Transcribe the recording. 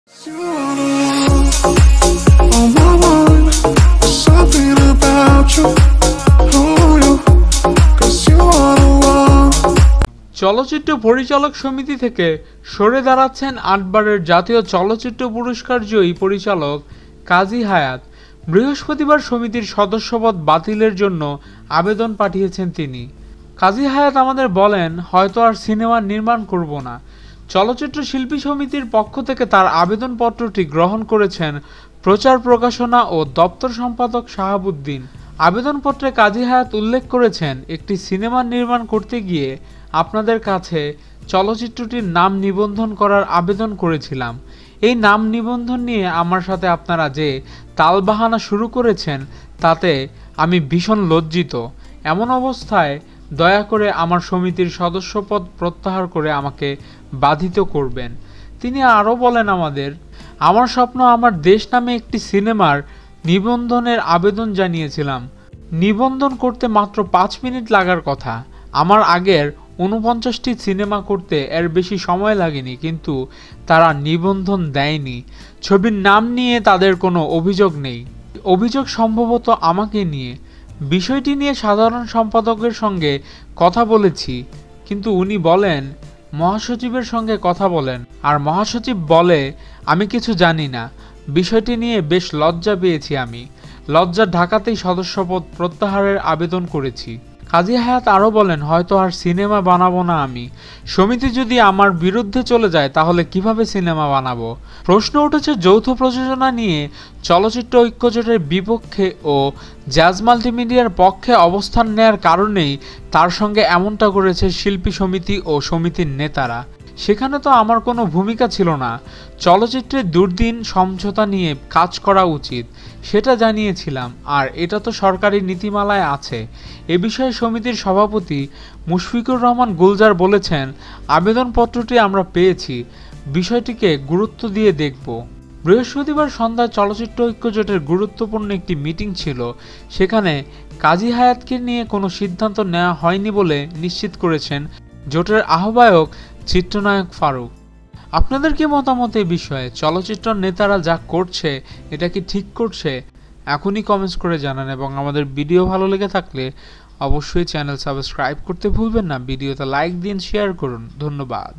চলচ্চিত্র পরিচালক সমিতি থেকে সরে দাঁড়াচ্ছেন ৮ বারের জাতীয় চলচ্চিত্র পুরস্কার জয়ী পরিচালক কাজী হায়াৎ। বৃহস্পতিবার সমিতির সদস্যপদ বাতিলের জন্য আবেদন পাঠিয়েছেন তিনি। কাজী হায়াৎ আমাদের বলেন, হয়তো আর সিনেমা নির্মাণ করব না। চলচ্চিত্র শিল্পী সমিতির পক্ষ থেকে তার আবেদনপত্রটি গ্রহণ করেছেন প্রচার প্রকাশনা ও দপ্তর সম্পাদক শাহাবুদ্দিন। আবেদনপত্রে কাজী হায়াৎ উল্লেখ করেছেন, একটি সিনেমা নির্মাণ করতে গিয়ে আপনাদের কাছে চলচ্চিত্রটির নাম নিবন্ধন করার আবেদন করেছিলাম। এই নাম নিবন্ধন নিয়ে আমার সাথে আপনারা যে তালবাহানা শুরু করেছেন তাতে আমি ভীষণ লজ্জিত। এমন অবস্থায় দয়া করে আমার সমিতির সদস্যপদ প্রত্যাহার করে আমাকে বাধিত করবেন। তিনি আরও বলেন, আমার স্বপ্ন আমার দেশ নামে একটি সিনেমার নিবন্ধনের আবেদন জানিয়েছিলাম। নিবন্ধন করতে মাত্র 5 মিনিট লাগার কথা। আমার আগের 49টি সিনেমা করতে এর বেশি সময় লাগেনি, কিন্তু তারা নিবন্ধন দেয়নি। ছবির নাম নিয়ে তাদের কোনো অভিযোগ নেই, অভিযোগ সম্ভবত আমাকে নিয়ে। বিষয়টি নিয়ে সাধারণ সম্পাদকের সঙ্গে কথা বলেছি, কিন্তু উনি বলেন মহাসচিবের সঙ্গে কথা বলেন, আর মহাসচিব বলে আমি কিছু জানি না। বিষয়টি নিয়ে বেশ লজ্জা পেয়েছি। আমি লজ্জা ঢাকাতেই সদস্যপদ প্রত্যাহারের আবেদন করেছি। কাজী হায়াৎ আরও বলেন, হয়তো আর সিনেমা বানাবো না আমি। সমিতি যদি আমার বিরুদ্ধে চলে যায় তাহলে কিভাবে সিনেমা বানাবো? প্রশ্ন উঠেছে যৌথ প্রযোজনা নিয়ে। চলচ্চিত্র ঐক্যজোটের বিপক্ষে ও জাজ মাল্টিমিডিয়ার পক্ষে অবস্থান নেয়ার কারণেই তার সঙ্গে এমনটা করেছে শিল্পী সমিতি ও সমিতির নেতারা। সেখানে তো আমার কোনো ভূমিকা ছিল না। চলচ্চিত্রের দুর্দিন সমঝোতা নিয়ে কাজ করা উচিত, সেটা জানিয়েছিলাম, আর এটা তো সরকারি নীতিমালায় আছে। এ বিষয়ে সমিতির সভাপতি মুশফিকুর রহমান গুলজার বলেছেন, আবেদনপত্রটি আমরা পেয়েছি, বিষয়টিকে গুরুত্ব দিয়ে দেখব। বৃহস্পতিবার সন্ধ্যায় চলচ্চিত্র ঐক্যজোটের গুরুত্বপূর্ণ একটি মিটিং ছিল। সেখানে কাজী হায়াৎকে নিয়ে কোনো সিদ্ধান্ত নেওয়া হয়নি বলে নিশ্চিত করেছেন জোটের আহ্বায়ক চিত্রনায়ক ফারুক। আপনাদের কি মতামত এই বিষয়ে? চলচ্চিত্র নেতারা যা করছে এটা কি ঠিক করছে? এখনই কমেন্টস করে জানান, এবং আমাদের ভিডিও ভালো লেগে থাকলে অবশ্যই চ্যানেল সাবস্ক্রাইব করতে ভুলবেন না। ভিডিওতে লাইক দিন, শেয়ার করুন। ধন্যবাদ।